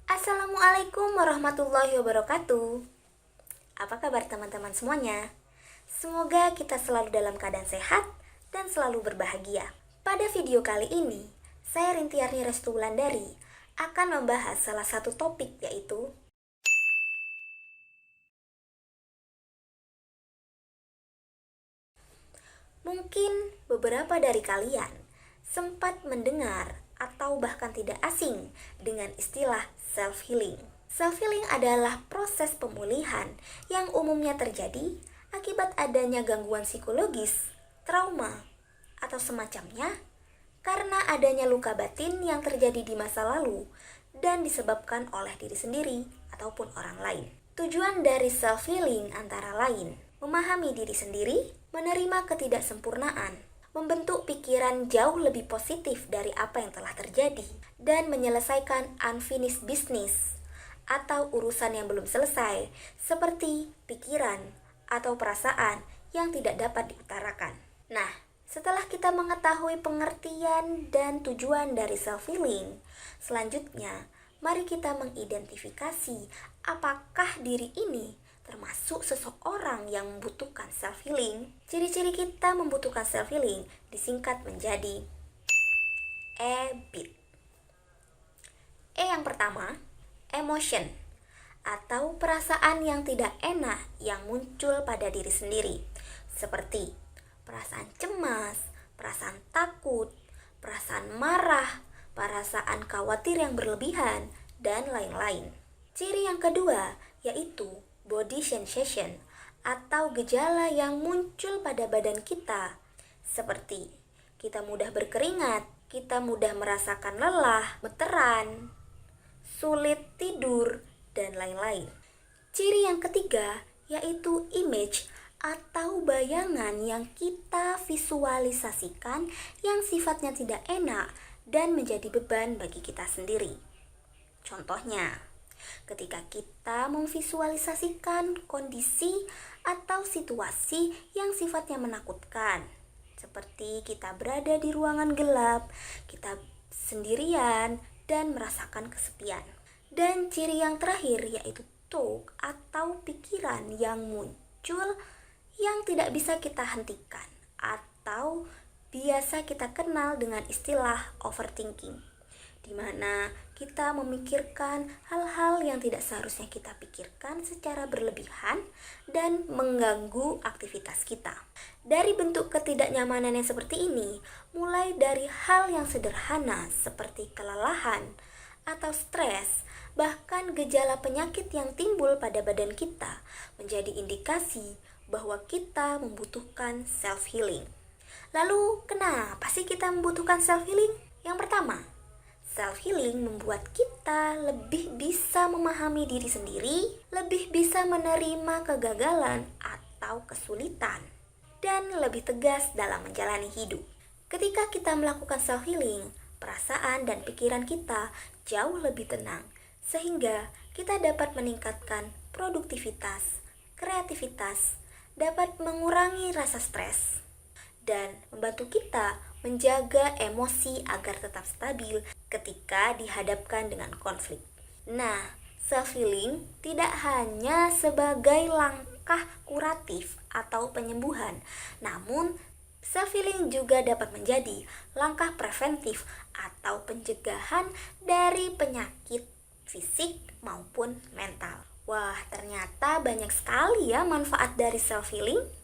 Assalamualaikum warahmatullahi wabarakatuh. Apa kabar teman-teman semuanya? Semoga kita selalu dalam keadaan sehat dan selalu berbahagia. Pada video kali ini, saya Rintiarni Restu Wulandari akan membahas salah satu topik, yaitu mungkin beberapa dari kalian sempat mendengar atau bahkan tidak asing dengan istilah self-healing. Self-healing adalah proses pemulihan yang umumnya terjadi akibat adanya gangguan psikologis, trauma, atau semacamnya karena adanya luka batin yang terjadi di masa lalu dan disebabkan oleh diri sendiri ataupun orang lain. Tujuan dari self-healing antara lain memahami diri sendiri, menerima ketidaksempurnaan, membentuk pikiran jauh lebih positif dari apa yang telah terjadi, dan menyelesaikan unfinished business atau urusan yang belum selesai, seperti pikiran atau perasaan yang tidak dapat diutarakan. Nah, setelah kita mengetahui pengertian dan tujuan dari self-healing, selanjutnya mari kita mengidentifikasi apakah diri ini termasuk seseorang yang membutuhkan self-healing. Ciri-ciri kita membutuhkan self-healing disingkat menjadi EBIT. Yang pertama, emotion atau perasaan yang tidak enak yang muncul pada diri sendiri, seperti perasaan cemas, perasaan takut, perasaan marah, perasaan khawatir yang berlebihan, dan lain-lain. Ciri yang kedua yaitu body sensation atau gejala yang muncul pada badan kita, seperti kita mudah berkeringat, kita mudah merasakan lelah, gemeteran, sulit tidur, dan lain-lain. Ciri yang ketiga yaitu image atau bayangan yang kita visualisasikan yang sifatnya tidak enak dan menjadi beban bagi kita sendiri. Contohnya, ketika kita memvisualisasikan kondisi atau situasi yang sifatnya menakutkan, seperti kita berada di ruangan gelap, kita sendirian, dan merasakan kesepian. Dan ciri yang terakhir yaitu thought atau pikiran yang muncul yang tidak bisa kita hentikan, atau biasa kita kenal dengan istilah overthinking, di mana kita memikirkan hal-hal yang tidak seharusnya kita pikirkan secara berlebihan dan mengganggu aktivitas kita. Dari bentuk ketidaknyamanan yang seperti ini, mulai dari hal yang sederhana seperti kelelahan atau stres, bahkan gejala penyakit yang timbul pada badan kita menjadi indikasi bahwa kita membutuhkan self-healing. Lalu, kenapa sih kita membutuhkan self-healing? Yang pertama, self-healing membuat kita lebih bisa memahami diri sendiri, lebih bisa menerima kegagalan atau kesulitan, dan lebih tegas dalam menjalani hidup. Ketika kita melakukan self-healing, perasaan dan pikiran kita jauh lebih tenang, sehingga kita dapat meningkatkan produktivitas, kreativitas, dapat mengurangi rasa stres, dan membantu kita menjaga emosi agar tetap stabil ketika dihadapkan dengan konflik. Nah, self-healing tidak hanya sebagai langkah kuratif atau penyembuhan, namun self-healing juga dapat menjadi langkah preventif atau pencegahan dari penyakit fisik maupun mental. Wah, ternyata banyak sekali ya manfaat dari self-healing.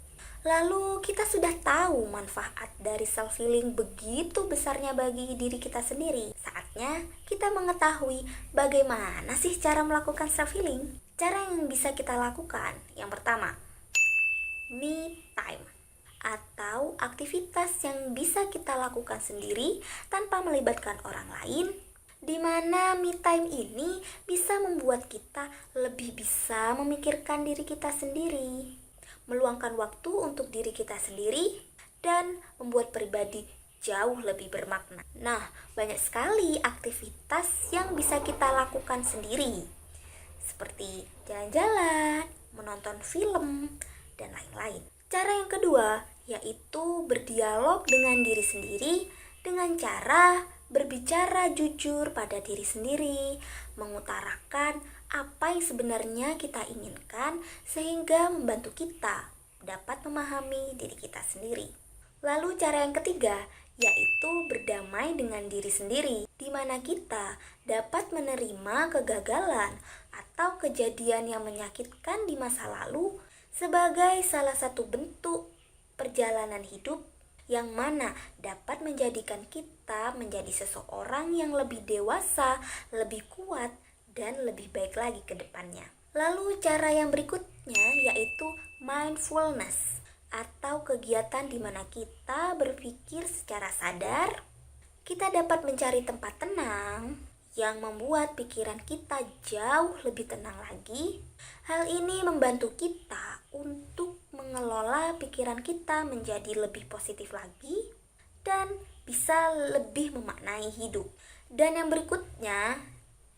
Lalu kita sudah tahu manfaat dari self-healing begitu besarnya bagi diri kita sendiri. Saatnya kita mengetahui bagaimana sih cara melakukan self-healing. Cara yang bisa kita lakukan, yang pertama, me time, atau aktivitas yang bisa kita lakukan sendiri tanpa melibatkan orang lain, di mana me time ini bisa membuat kita lebih bisa memikirkan diri kita sendiri, meluangkan waktu untuk diri kita sendiri, dan membuat pribadi jauh lebih bermakna. Nah, banyak sekali aktivitas yang bisa kita lakukan sendiri, seperti jalan-jalan, menonton film, dan lain-lain. Cara yang kedua yaitu berdialog dengan diri sendiri dengan cara berbicara jujur pada diri sendiri, mengutarakan apa yang sebenarnya kita inginkan sehingga membantu kita dapat memahami diri kita sendiri. Lalu cara yang ketiga yaitu berdamai dengan diri sendiri, di mana kita dapat menerima kegagalan atau kejadian yang menyakitkan di masa lalu sebagai salah satu bentuk perjalanan hidup yang mana dapat menjadikan kita menjadi seseorang yang lebih dewasa, lebih kuat, dan lebih baik lagi ke depannya. Lalu cara yang berikutnya yaitu mindfulness atau kegiatan di mana kita berpikir secara sadar. Kita dapat mencari tempat tenang yang membuat pikiran kita jauh lebih tenang lagi. Hal ini membantu kita untuk mengelola pikiran kita menjadi lebih positif lagi dan bisa lebih memaknai hidup. Dan yang berikutnya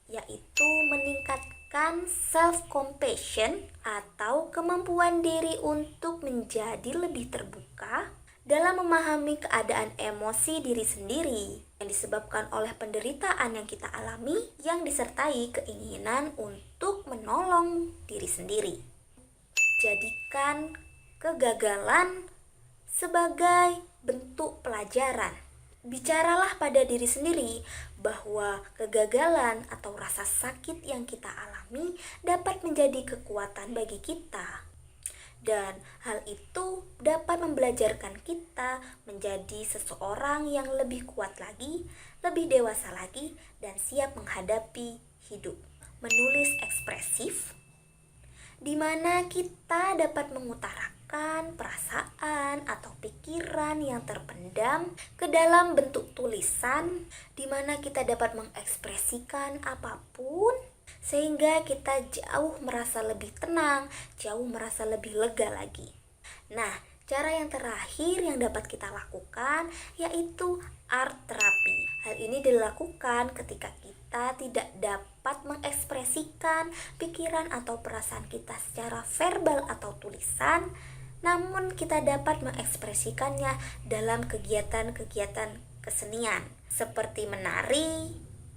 yaitu meningkatkan self-compassion atau kemampuan diri untuk menjadi lebih terbuka dalam memahami keadaan emosi diri sendiri yang disebabkan oleh penderitaan yang kita alami yang disertai keinginan untuk menolong diri sendiri. Jadikan kegagalan sebagai bentuk pelajaran. Bicaralah pada diri sendiri bahwa kegagalan atau rasa sakit yang kita alami dapat menjadi kekuatan bagi kita. Dan hal itu dapat membelajarkan kita menjadi seseorang yang lebih kuat lagi, lebih dewasa lagi, dan siap menghadapi hidup. Menulis ekspresif, di mana kita dapat mengutarakan perasaan atau pikiran yang terpendam ke dalam bentuk tulisan, di mana kita dapat mengekspresikan apapun sehingga kita jauh merasa lebih tenang, jauh merasa lebih lega lagi. Nah, cara yang terakhir yang dapat kita lakukan yaitu art therapy. Hal ini dilakukan ketika kita tidak dapat mengekspresikan pikiran atau perasaan kita secara verbal atau tulisan, namun kita dapat mengekspresikannya dalam kegiatan-kegiatan kesenian seperti menari,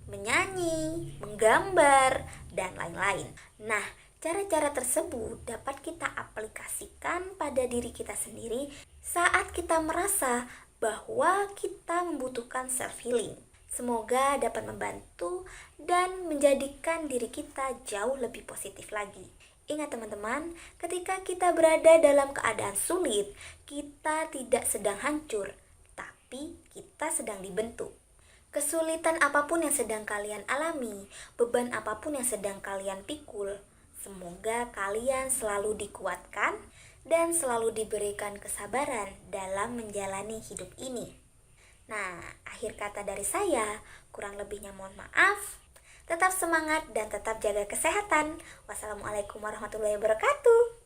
menyanyi, menggambar, dan lain-lain. Nah, cara-cara tersebut dapat kita aplikasikan pada diri kita sendiri saat kita merasa bahwa kita membutuhkan self-healing. Semoga dapat membantu dan menjadikan diri kita jauh lebih positif lagi. Ingat teman-teman, ketika kita berada dalam keadaan sulit, kita tidak sedang hancur, tapi kita sedang dibentuk. Kesulitan apapun yang sedang kalian alami, beban apapun yang sedang kalian pikul, semoga kalian selalu dikuatkan dan selalu diberikan kesabaran dalam menjalani hidup ini. Nah, akhir kata dari saya, kurang lebihnya mohon maaf. Tetap semangat dan tetap jaga kesehatan. Wassalamualaikum warahmatullahi wabarakatuh.